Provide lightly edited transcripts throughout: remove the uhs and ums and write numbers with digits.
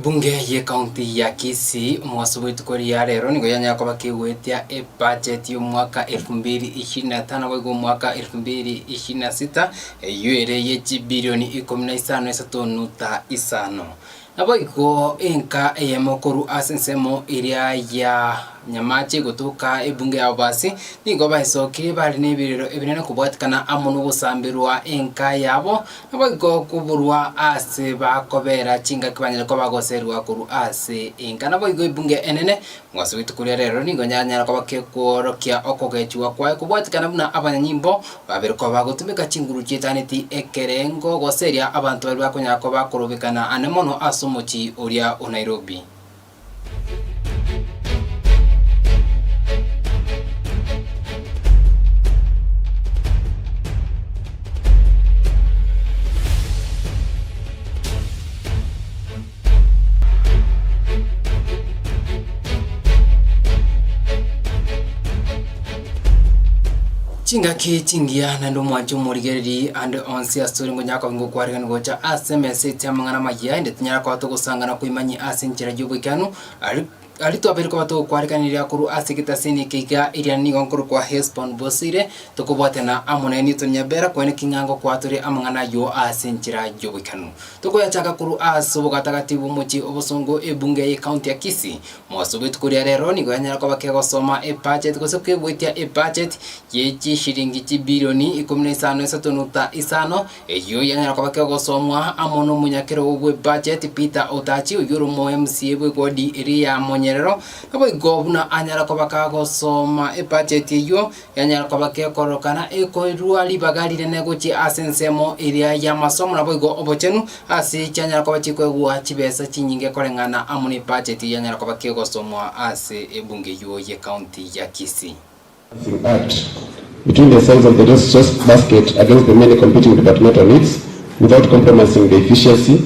Bunge ye county ya Kisii mwasubitu kuri ya rero nigo yanya kwa bakigwetia budget yo mwaka 2025 go mwaka 2026 yere ye bilioni 15.5 nabo iko enka eyemokuru asensemo iria ya nyamache gutuka ebunge ya basi nigo bahisokire bari nebiriro ebinene kubwatikana amuno gusambirwa enka yabo nabo iko kuburwa ase bakobera chinga kibanyere ko bagoserwa kuru ase enka nabo iko ebunge enene mwasubitu kuri rero nigo nyanya ko bakekorokia okogechwa kwa kubwatikana buna abanyimbo babere ko bagotumika chinguru chitaniti ekerengo goseria abantu bari bakonyako bakorobekana anemono asomochi oria o Nairobi. Chinga ki chingia na ndo mwanju murigereri and onsi astori ngo nyako ngo kwariga ngo cha SMS tamangana magia inde tinyara kwa to gusangana kuimanyi asinchira jubikanu alito abiriko bato kwarikanira kuru asigita sini kiga iria nigo nkuru kwa Hesbon Bosire tukubwatena amuneni tunyabera kwene kingango kwaturi amangana yo asinchira jubikanu tukoyachaka kuru asubo gatagatibu muchi obusongo ebunge ye county ya Kisii mwasubitu kuri rero nigo yanyara kwa bakego soma budget kosokwe bwetia budget ye shilingi bilioni 15.5 eyo yanyara kwa bakego somwa amono munyakero obwe budget Peter Otachi uyuru mo MCA bwe kodi iria monyerero nabo igobuna anyara kwa bakago soma budget yo yanyara kwa bakekorokana ekoirua libagalire negochi asensemo iria ya masomo nabo igo obochenu asi cyanyara kwa bachikwegwa chibesa chinyinge korengana amuni budget yanyara kwa bakego somwa ase ebunge yo ye county ya Kisii. Between the size of the resource basket against the many competing departmental needs without compromising the efficiency,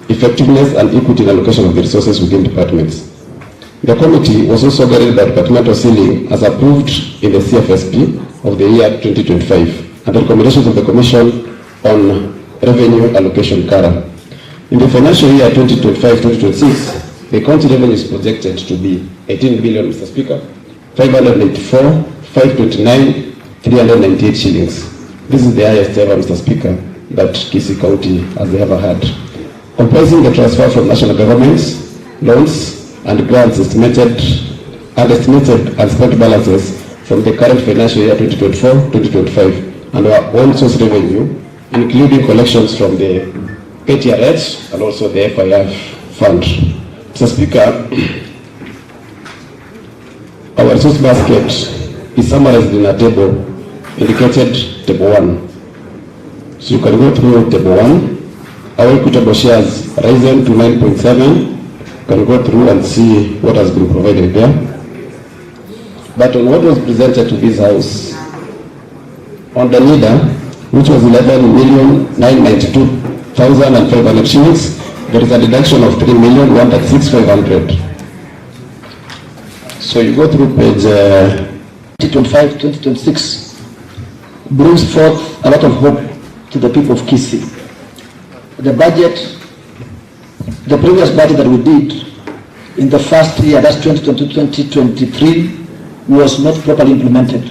effectiveness and equity in allocation of the resources within departments. The committee was also guided by departmental ceiling as approved in the CFSP of the year 2025 and the recommendations of the Commission on Revenue Allocation CARA. In the financial year 2025-2026, the county revenue is projected to be 18 billion, Mr. Speaker, 594,529,398 shillings. This is the highest ever, Mr. Speaker, that Kisii County has ever had. Comprising the transfer from national governments, loans, and grants estimated and spent balances from the current financial year 2024-2025 and our own source revenue, including collections from the KTRH and also the FIF fund. Mr. Speaker, our resource basket is summarized in a table indicated table 1. So you can go through table 1. Our equitable shares risen to 9.7. You can go through and see what has been provided there. But on what was presented to this house, on the leader, which was 11,992,500 shillings, there is a deduction of 3,136,500. So you go through page 2025-2026, brings forth a lot of hope to the people of Kisii. The budget, the previous budget that we did in the first year, that's 2022-2023, was not properly implemented.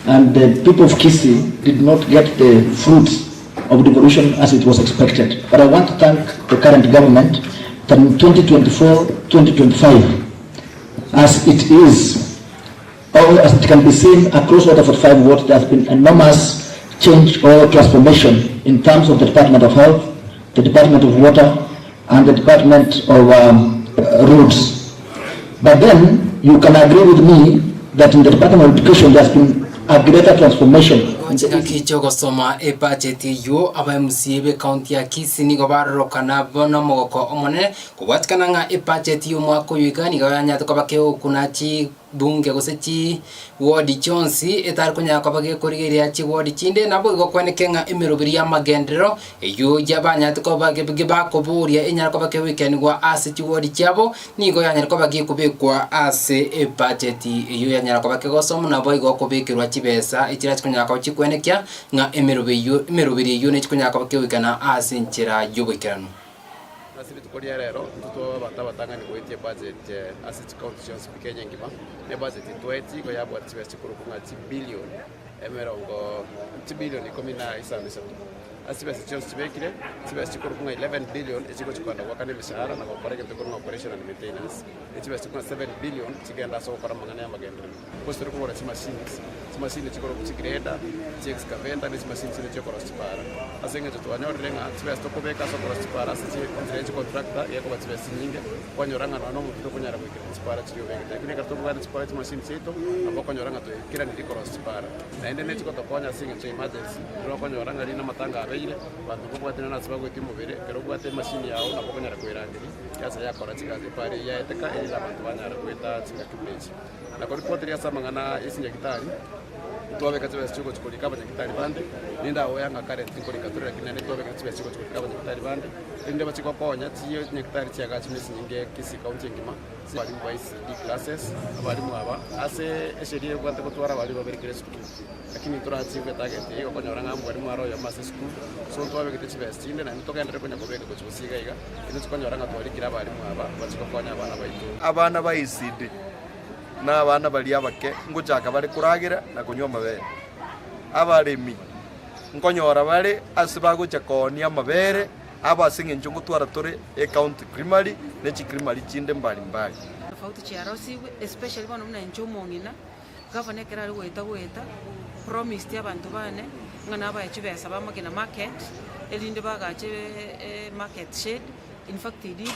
And the people of Kisii did not get the fruits of devolution as it was expected. But I want to thank the current government that in 2024-2025, as it is, or as it can be seen across Water 45 wards, there has been enormous change or transformation in terms of the Department of Health, the Department of Water, and the Department of Roads. But then you can agree with me that in the Department of Education there has been a greater transformation. Chika kicho gosoma budget yo aba musibe county ya Kisii ni gobarroka na bono mogoko omone kubatikana nga budget yo mwako yigani ganya tukabake okunachi bunge gosechi ward chonsi etar kunya kabage kurigeria chi ward chinde nabo igokweneke nga emirubiri ya magendero eyo yabanya tukabage bigiba koburia enyara kabake weekend gwa ase chi ward chabo nigo yanyara kabage kubekwa ase budget eyo yanyara kabake gosoma nabo igokubekirwa chibesa echira kunya kachi kwenekya nga emirubiri yo ne chikunya kabake wikana ase nchira yobekirano nasiri tukoria rero tuto batanga ni goitie budget asset conditions Kenya ngima ne budget 20 ko yabwa tibesti kurukunga billion emerongo billion ikomina isamisa asibesti chons tibekire tibesti kurukunga 11 billion echiko chikanda wakane mishahara na koreke tukurunga operation and maintenance tibesti kuna 7 billion chigenda so kora mangana ya magendero postero ko rachima machine chikoro kuchigreda excavator ni machine chine chikoro chipara asenga tutwanyorenga tibesti ko beka so koro chipara sichi contract contractor yako batibesti nyinge kwanyoranga no mutu kunyara kwikira chipara chiriyo beka lakini kartobu gani chipara machine chito abo kwanyoranga to kira ni koro chipara na ende ne chiko tokonya singa cha emergency ro kwanyoranga lina matanga abeire bantu ko bwatina na sababu timubere kero bwate machine yao na konyara kwirangiri yasa yakora chikaze pare ya eteka ila bantu banyara kweta chinga kipechi na kwa ripoti ya samangana isinja kitari tuwabe katika chiko chikoli kaba nyakitari bande ninda oyanga current chikoli katura lakini ne tuwabe katika chiko chikoli kaba nyakitari bande inde bachiko konya tiyo nyakitari chiaga chimisi nyinge Kisii county ngima bali mu ICD classes bali mu aba ase esherie kwante kutwara bali babere kire school lakini turati kwa target iyo konya oranga mu bali mu aro ya mass school so tuwabe katika chibesti inde na ntoka ndere konya kobeka ko chibisiga iga inde konya oranga twali kira bali mu aba bachiko konya abana ba ICD na abana bali abake nguchaka bali kuragira na kunywa mabere abaremi nkonyora bali asibagucha konia mabere abasinge nchungu twara tore account primary ne chikrimary chinde mbali tofauti cha rosi especially bano mna nchomo ngina gavana kerali weta promise ya bantu bane ngana ba chibesa bamakina market elinde bagache market shed in fact didi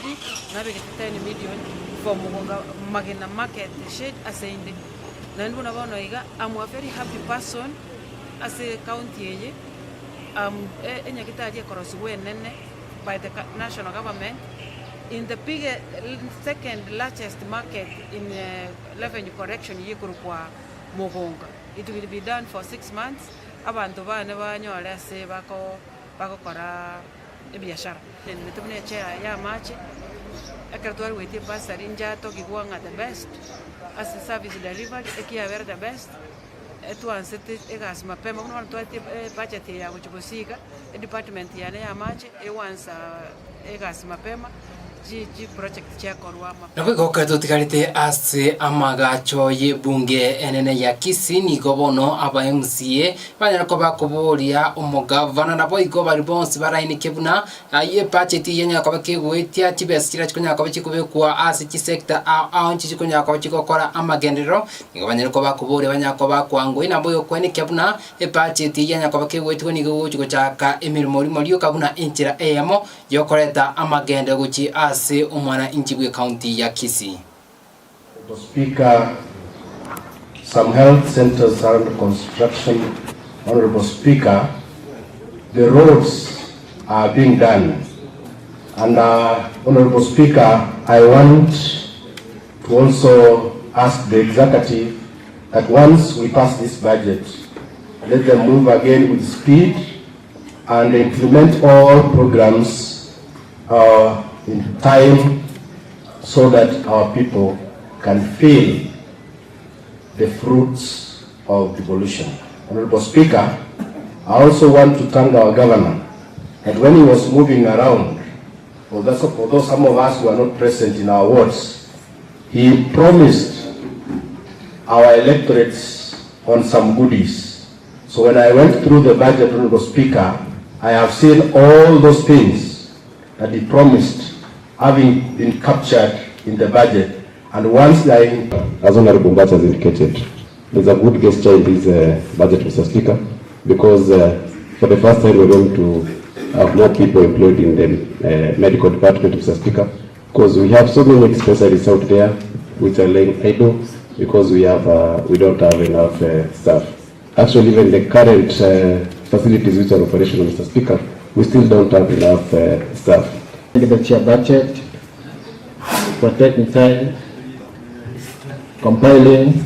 nabe ketata ni million for mugonga magena market shed asende na ndibona bano iga I'm a very happy person as a county yeye enyakitali ekorosibwe nene by the national government in the second largest market in revenue correction yekurukwa mugonga. It will be done for 6 months abantu bane banyole se bakokora ebiashara nitumne chair ya machi akartwari weti basari njato kigwanga the best as a service delivery ekiya the best etuanse egas mapema kuno twati budget ya kuchibusika department ya machi ewansa egas mapema G project chekorwama nabwo katutikarite ase amagacho ye bunge enene ya Kisii ni gobono aba MCA banyara ko bakuburia umugavana nabo igo bari bonse baraini kebuna aye budget yenya ko bakigwetia chibesira chikonya ko bikubekwa ase chi sector aonchi chikonya ko chikokora amagendero nigo banyara ko bakuburia banyako bakwango inabo yokwene kebuna budget yenya ko bakigwetia ni go chiko chaka emirimo rimori kabuna inchira eyamo yokoreta amagende guchi ase umwana injibwe county ya Kisii. Speaker, some health centers are under construction. Honorable Speaker, the roads are being done. And Honorable Speaker, I want to also ask the executive that once we pass this budget, let them move again with speed and implement all programs in time so that our people can feel the fruits of devolution. Honorable Speaker, I also want to thank our governor that when he was moving around, although some of us were not present in our wards, he promised our electorates on some goodies. So when I went through the budget, Honorable Speaker, I have seen all those things that he promised having been captured in the budget. And once as Honorable Mbata has indicated, there's a good gesture in this budget, Mr. Speaker, because for the first time we're going to have more people employed in the medical department, Mr. Speaker, because we have so many specialists out there which are laying idle because we don't have enough staff. Actually, even the current facilities which are operational, Mr. Speaker, we still don't have enough staff. The chair budget for taking time, compiling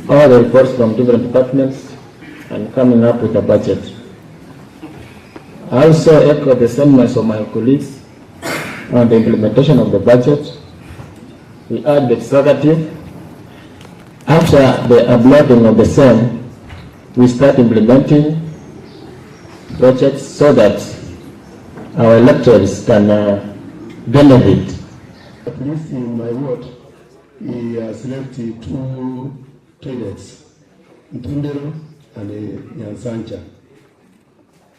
all the reports from different departments and coming up with a budget. I also echo the sentiments of my colleagues on the implementation of the budget. We add the prerogative. After the uploading of the same, we start implementing projects so that our electors can benefit. At least in my ward, we selected 2 toilets, Ntundero and Nyansancha.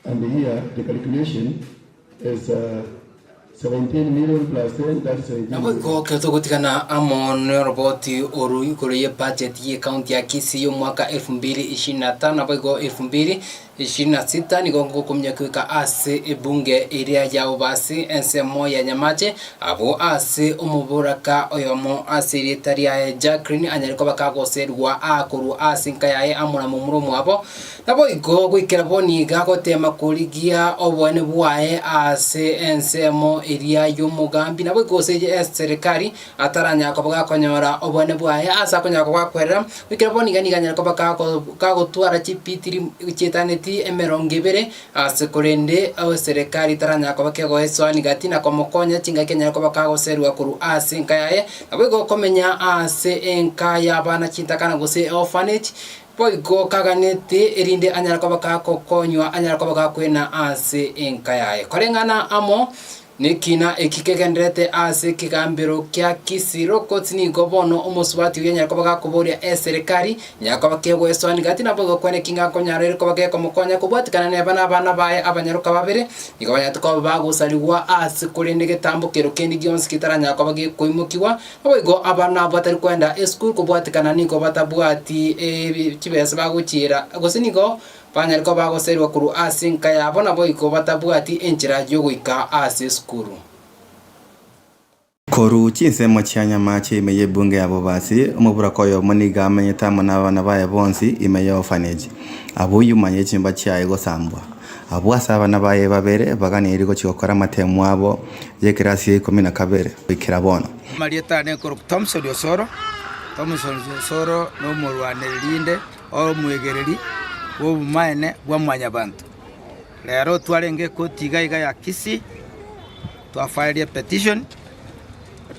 And here the calculation is 17 million plus 10, that's 17 Nabo iko keto gutikana Amon roboti oru ikoro ye budget ye county ya Kisii yo mwaka 2025 nabo iko 2026 ni gongo kumnya kwika ase ebunge area ya obasi ensemo ya Nyamache abo ase umuburaka oyomo ase retaria ya Jacqueline anyariko bakagoserwa akuru ase nkayaye amuna mumuro mwabo nabo iko gwikira boni gagotema kurigia obone bwae ase ensemo area yo mugambi nabo iko seje serikali ataranya ko bagakonyora obone bwae asa konya ko bakwera gwikira boni ganiganya ko bakagotwara chipitiri chetaneti emerongibere asekorende awe serikali taranya ko bakego eswani gatina ko mokonya chinga Kenya ko bakagoserwa kuru ase nkayaye nabo go komenya ase enkaya bana chintakana gose orphanage poigo kaganete erinde anyara ko bakakokonywa anyara ko bakakwena ase enkayaye korengana amo nekina ekikegendrete ase kigambiro kya Kisiro kotini gobono omosubati yenya ko bakakoboria serikali nyako bakego eswani gati nabo kwene kinga konyarere ko bakeko mokonya kubwatikana ne bana baye abanyaruka babere igabanya tuko bagusaliwa ase kurinde getambukero kendi gyonsi kitaranya ko bage koimukiwa oigo abana batari kwenda school kubwatikana niko batabwati kibese baguchira gosinigo banyariko bagoserwa kuru ase nkaya bona boiko batabwati enchira yo gwika ase skuru koru chinsemo chia Nyamache imeye bunge yabo basi umubura koyo moniga amenyetamo n'abana baye bonsi imeye orphanage abo yumanye chimba chia ego sambwa abo asaba nabaye babere baganiri go chikokora matemu abo ye kirasi 12 bikira bono Marieta ne koru Thompson Osoro no murwane linde o mwegereri wo maene bwa mwanya bantu lero twarenge kotiga iga ya Kisii twafile petition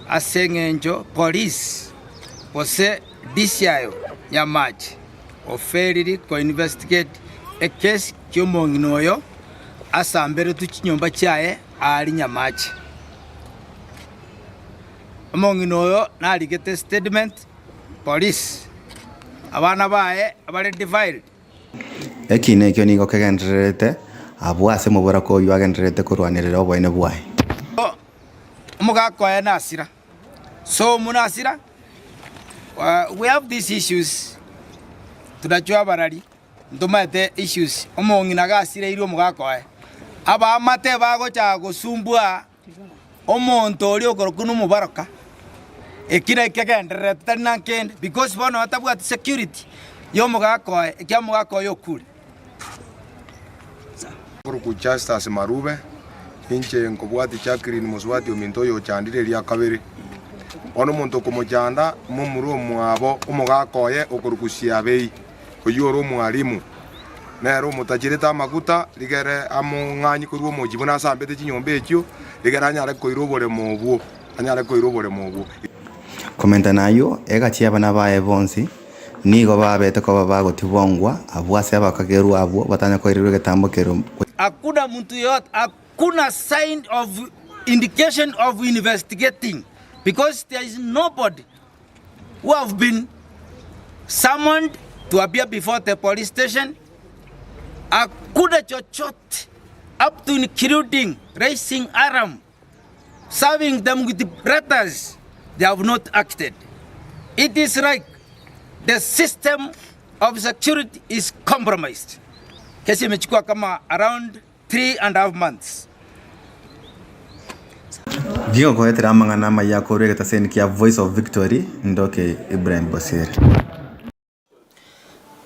asengenjo police pose DCI Nyamache oferiri ko investigate a case kyomonginoyo asambere tuchinyomba cyaye ali Nyamache omonginoyo naligete statement police abana bae abale divide ekine kyo nigo kegendrete abo ase mubura ko yagendrete kurwanirira obone bwae omugako ya nasira so munasira we have these issues tunajua barari ndomate issues omongina gasira iri omugako aba amate bago cha gusumbua omonto ori okorokuno mubaraka ekira kegendrete tanankende because bono atabwa security yo mugako ekya mugako yo kule ku Justice Marube inche nkobwati Jacqueline muswati ominto yo chandire lya kabere ono muntu kumujanda mumuru mwabo umugakoye okurukusia bei oyoro mwalimu nero mutajireta maguta ligere amunganyi kuruo mujibuna sambete chinyombe ekyo ligere anyare koirobore mobwo komenta nayo egachia abana baye bonsi nigo babete ko bagotibongwa abwase abakageru abo batanya koirire getambokero hakuna mtu yote hakuna sign of indication of investigating because there is nobody who have been summoned to appear before the police station. Hakuna chochote up to including raising arm, serving them with the letters. They have not acted. It is like the system of security is compromised. Kesi imechukua kama around 3.5 months. Gigo koetera mangana maya korwe katasen kia Voice of Victory ndoke Ibrahim Bosiri.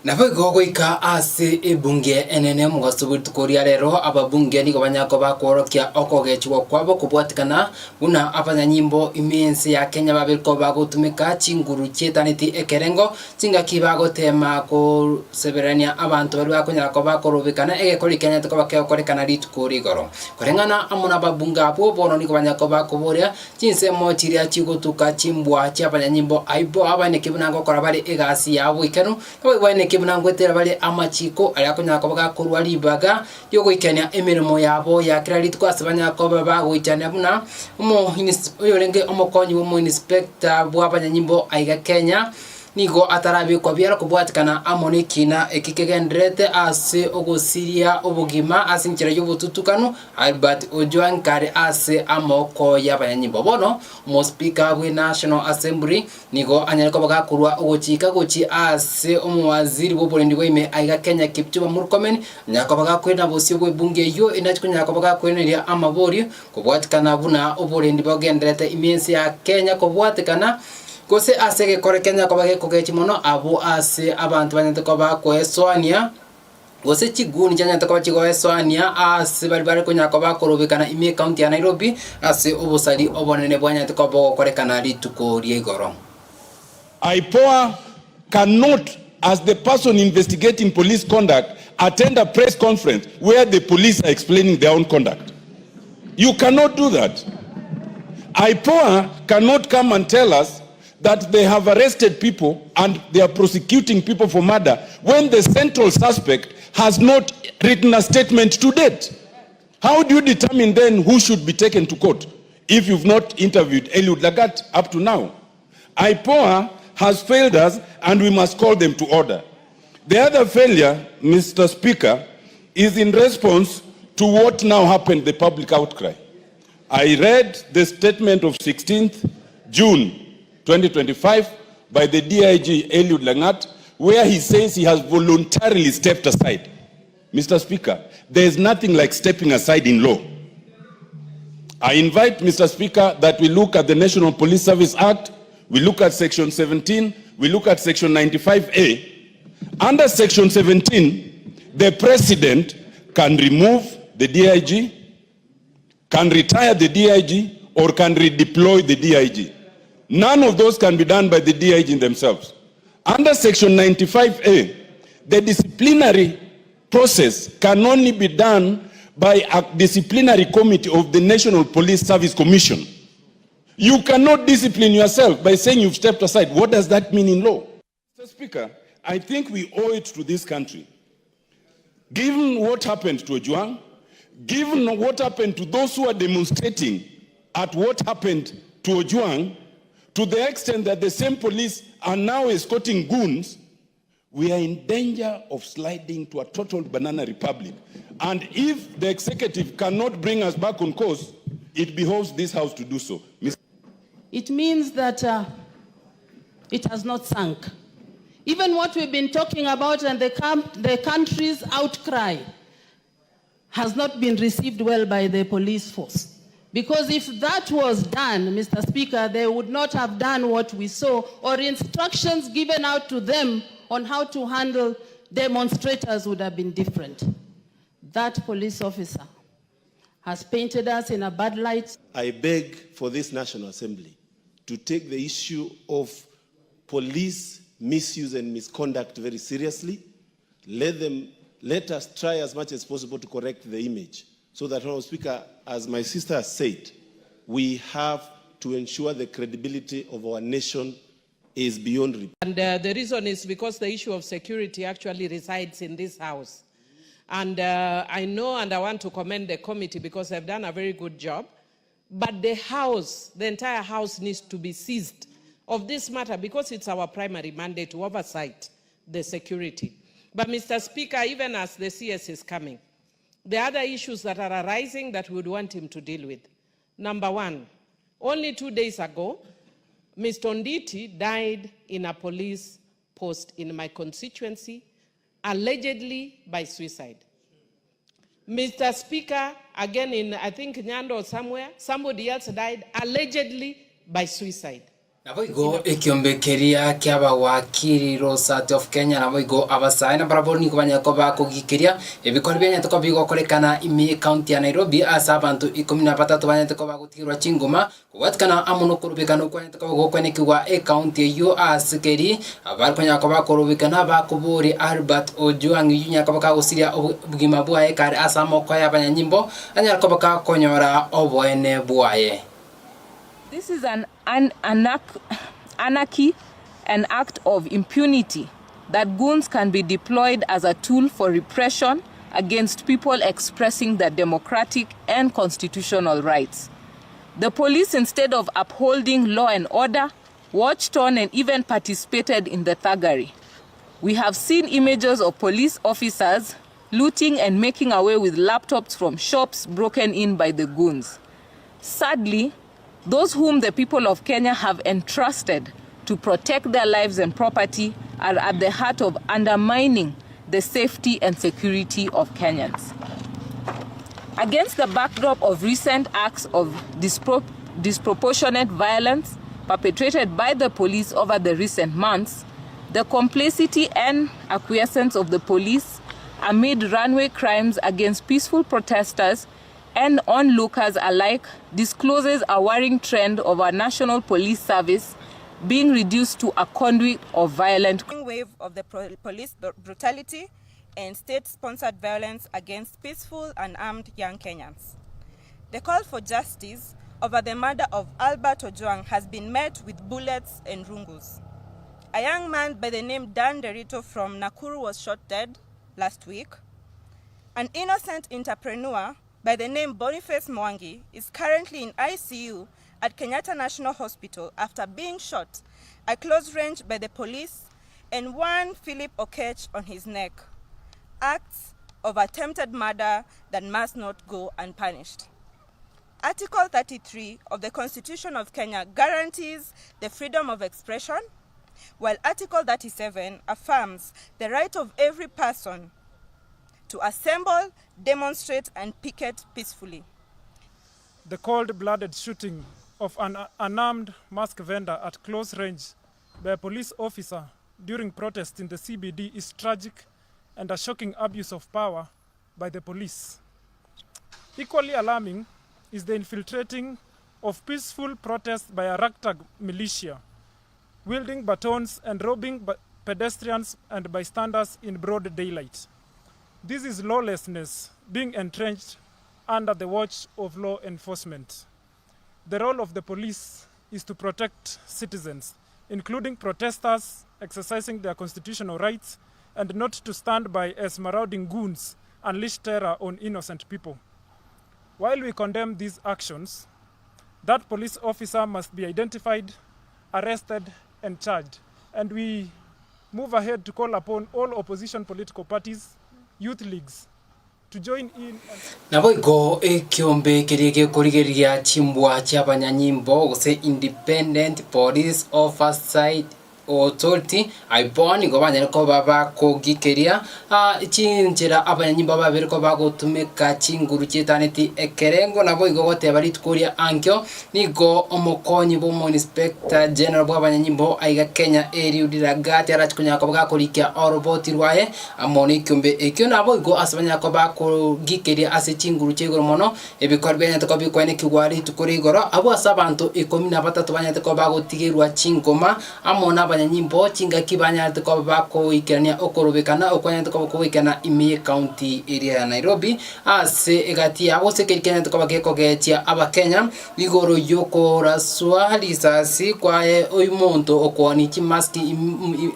Nawe gogoika ase ebunge enene mugasoburi tukoria rero ababunge niko banyako bakorokia okogechwa kwabo kubwatikana buna abanyanyimbo imense ya Kenya babiriko bagotumika chinguru chetaniti ekerengo chinga kibagotema ko seberania abantu bari bakunyara ko bakorobekana egekori Kenya tuko bakekorekana ritukuri goro korengana amuna babunga abo bono niko banyako bakoboria chinse mochiria chigotuka chimbwa cyabanyanyimbo aibo abaneke bunango korabari egasi yabo ikenu bane kibunangwetera bali amachiko aliakunyako bagakorwa libaga yo goikania emirimo yabo ya kiraritu kwasabanyako bagoichana buna uyorenge omokonyi wo inspector bwabanyanyimbo aiga Kenya nigo atarabi kwa biara kubwatikana amonikina ekikegendrete ase ogosiria obugima asinchira yobututukanu Albert Ojwang kare ase amoko y'abanyanyimbo bono mo speaker we National Assembly nigo anyariko bagakurwa ogochika gochi ase omwaziri w'oburendi bw'ime aiga Kenya Kipchumba Murkomen nyako bagakwena bosio bwe bunge yo inachikunyako bagakweneria amabori kubwatikana buna oburendi bwagendrete imense ya Kenya kubwatikana Kose asege kore Kenya ko bage kogechi mono abo ase abantu banyante ko bakweswania Kose chiguni cyanyante ko bachigoeswania ase bari kunyako bakorobekana ime county ya Nairobi ase obusali obonene bwanyante ko bokorekana rituko riegoro IPOA cannot, as the person investigating police conduct, attend a press conference where the police are explaining their own conduct. You cannot do that. IPOA cannot come and tell us that they have arrested people and they are prosecuting people for murder when the central suspect has not written a statement to date. How do you determine then who should be taken to court if you've not interviewed Eliud Lagat up to now? IPOA has failed us and we must call them to order. The other failure, Mr. Speaker, is in response to what now happened, the public outcry. I read the statement of 16th June 2025 by the DIG Eliud Lagat, where he says he has voluntarily stepped aside. Mr. Speaker, there is nothing like stepping aside in law. I invite, Mr. Speaker, that we look at the National Police Service Act, we look at Section 17, we look at Section 95A. Under Section 17, the President can remove the DIG, can retire the DIG, or can redeploy the DIG. None of those can be done by the DIG themselves. Under Section 95A, the disciplinary process can only be done by a disciplinary committee of the National Police Service Commission. You cannot discipline yourself by saying you've stepped aside. What does that mean in law? Mr. Speaker, I think we owe it to this country, given what happened to Ojwang, given what happened to those who are demonstrating at what happened to Ojwang, to the extent that the same police are now escorting goons, we are in danger of sliding to a total banana republic. And if the executive cannot bring us back on course, it behoves this House to do so. It means that it has not sunk. Even what we've been talking about and the country's outcry has not been received well by the police force. Because if that was done, Mr. Speaker, they would not have done what we saw or instructions given out to them on how to handle demonstrators would have been different. That police officer has painted us in a bad light. I beg for this National Assembly to take the issue of police misuse and misconduct very seriously. Let us try as much as possible to correct the image. So that, Honourable Speaker, as my sister has said, we have to ensure the credibility of our nation is beyond repair. And the reason is because the issue of security actually resides in this House. And I know and I want to commend the committee because they've done a very good job. But the House, the entire House needs to be seized of this matter because it's our primary mandate to oversight the security. But Mr. Speaker, even as the CS is coming, there are other issues that are arising that we would want him to deal with. Number one, only 2 days ago, Mr. Onditi died in a police post in my constituency, allegedly by suicide. Mr. Speaker, again in, I think, Nyando or somewhere, somebody else died allegedly by suicide. Navoigo ikiombekeria kiaba wakiri Rosat of Kenya navoigo abasai na barabara ni kubanya koba kugikiria ebikora byanya to bigo korekana imi county ya Nairobi asa abantu 13 banya to koba gutirwa chingoma kubatkana amuno kurubikana kwanya to koba gokwenekwa county yo asikeri abar kwanya koba kurubikana bakuburi Albert Ojwang yunya koba gusiria bugima bwae kare asa moko ya banya nyimbo anya koba konyora obwene bwae. This is an anarchy, an act of impunity that goons can be deployed as a tool for repression against people expressing their democratic and constitutional rights. The police, instead of upholding law and order, watched on and even participated in the thuggery. We have seen images of police officers looting and making away with laptops from shops broken in by the goons. Sadly, those whom the people of Kenya have entrusted to protect their lives and property are at the heart of undermining the safety and security of Kenyans. Against the backdrop of recent acts of disproportionate violence perpetrated by the police over the recent months, the complicity and acquiescence of the police amid runway crimes against peaceful protesters and onlookers alike discloses a worrying trend of our national police service being reduced to a conduit of violent wave of the police brutality and state-sponsored violence against peaceful and armed young Kenyans. The call for justice over the murder of Albert Ojwang has been met with bullets and rungus. A young man by the name Dan Derito from Nakuru was shot dead last week. An innocent entrepreneur by the name Boniface Mwangi is currently in ICU at Kenyatta National Hospital after being shot at close range by the police and one Philip Okech on his neck. Acts of attempted murder that must not go unpunished. Article 33 of the Constitution of Kenya guarantees the freedom of expression, while Article 37 affirms the right of every person to assemble, demonstrate, and picket peacefully. The cold-blooded shooting of an unarmed mask vendor at close range by a police officer during protests in the CBD is tragic and a shocking abuse of power by the police. Equally alarming is the infiltrating of peaceful protests by a ragtag militia, wielding batons and robbing pedestrians and bystanders in broad daylight. This is lawlessness being entrenched under the watch of law enforcement. The role of the police is to protect citizens, including protesters exercising their constitutional rights, and not to stand by as marauding goons unleash terror on innocent people. While we condemn these actions, that police officer must be identified, arrested, and charged. And we move ahead to call upon all opposition political parties, youth leagues, to join in. Navoigo ekiombe kirige kurigeria chimbwa cy'abanyanyimbo gose Independent Police Oversight Authority aiboni go banyere ko baba kogikeria ikinjira abanyanyimbo babere ko bagotumeka chinguru cyetaneti ekerengo navoigo goteba ritkuria ankyo nigo omokonyi bo Inspector General bw'abanyanyimbo aiga Kenya eriudira gati arachikunya ko bagakorikia oroboti rwaye amoni kyombe ekyo navoigo asabanya ko bakogikeria ase chinguru cyegoro mono ebikorbe nyate ko bikwene kigwari tukurigoro abo asabantu 13 banyate ko bagotigerwa chingoma amona abanyanyimbo chingaki banyate ko bakoikania okorobekana okwanyate ko bakoikana imi county area ya Nairobi ase egati abo sekirikenya to ko bagekogetia abakenya igoro yoko raswa risasi kwae oyimonto okwani chimaski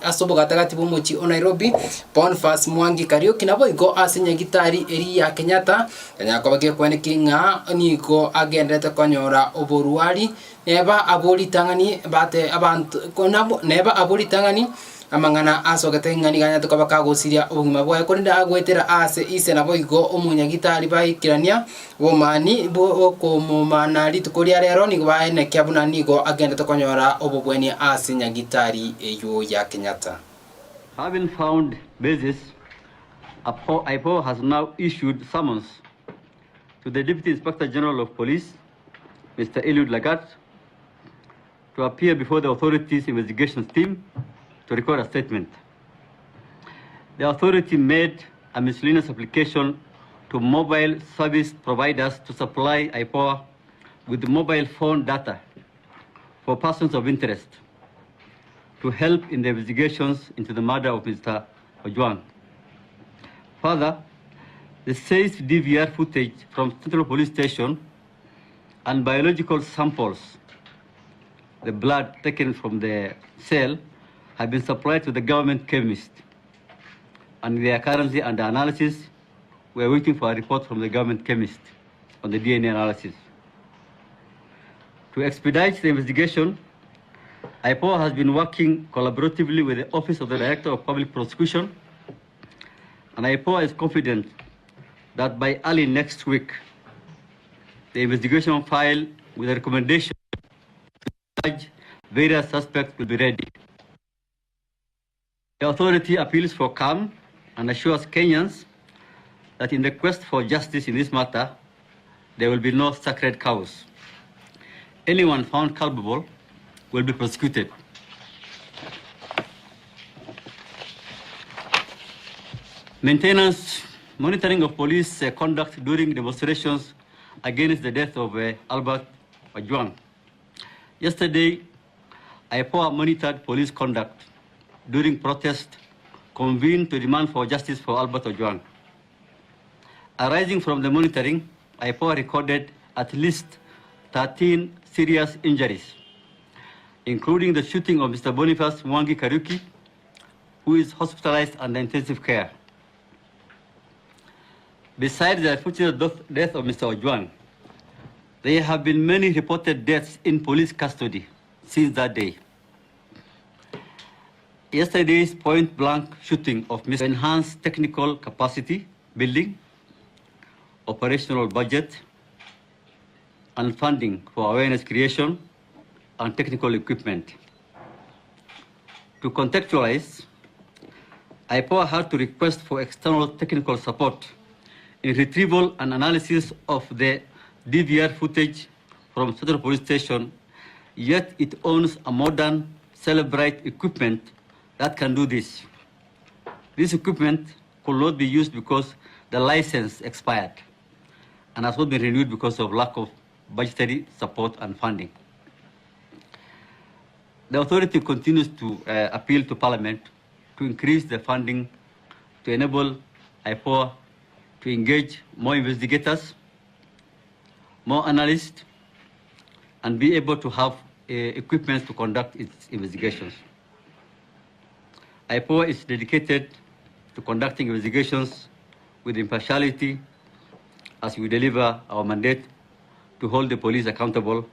asobo gatagati bomochi o Nairobi Boniface Mwangi Kariuki nabo igo asinya gitari eri ya Kenyatta ko bagekwene kinga niko agendete konyora oboruari neba aboli tangani bate abantu konabo neba aboli tangani amangana asogete ngani ganya to kabakagosiria obugima bwaye korinda agwetera ase ise nabo igo omunyagitari bayikirania bomani bo okomumana litukoria rero ni baene kyabuna nigo agenda to konyora obobweni ase nyagitari eyo ya Kenyatta. Having found basis IPO has now issued summons to the Deputy Inspector General of Police, Mr. Eliud Lagat, to appear before the authorities' investigations team to record a statement. The authority made a miscellaneous application to mobile service providers to supply IPO with mobile phone data for persons of interest to help in the investigations into the murder of Mr. Ojwang. Further, the seized DVR footage from Central Police Station and biological samples, the blood taken from the cell, have been supplied to the government chemist, and they are currently under analysis. We are waiting for a report from the government chemist on the DNA analysis. To expedite the investigation, IPO has been working collaboratively with the Office of the Director of Public Prosecution, and IPO is confident that by early next week, the investigation file with a recommendation to charge various suspects will be ready. The authority appeals for calm and assures Kenyans that in the quest for justice in this matter, there will be no sacred cows. Anyone found culpable will be prosecuted. Maintenance, monitoring of police conduct during demonstrations against the death of Albert Ojwang. Yesterday, IPOA monitored police conduct during protest convened to demand for justice for Albert Ojwang. Arising from the monitoring, IPOA recorded at least 13 serious injuries, including the shooting of Mr. Boniface Mwangi Kariuki, who is hospitalized under intensive care. Besides the unfortunate death of Mr. Ojwang, there have been many reported deaths in police custody since that day. Yesterday's point-blank shooting of Mr. Enhanced technical capacity building, operational budget, and funding for awareness creation and technical equipment. To contextualize, IPOA had to request for external technical support in retrieval and analysis of the DVR footage from Central Police Station, yet it owns a modern Celebrite equipment that can do this. This equipment could not be used because the license expired and has not been renewed because of lack of budgetary support and funding. The authority continues to appeal to Parliament to increase the funding to enable IPOA to engage more investigators, more analysts, and be able to have equipment to conduct its investigations. IPOA is dedicated to conducting investigations with impartiality as we deliver our mandate to hold the police accountable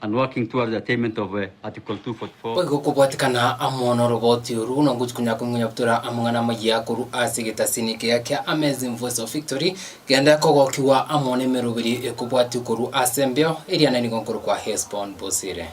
and working towards the attainment of Article 244. Pego kubatikana amono roboti uru no guchukunya kungunya kutura amungana magia kuru asigita sinike yake Amazing Voice of Victory genda kogo kiwa amone merubiri kubwati kuru asembio iri anani konkuru kwa Hesbon Bosire.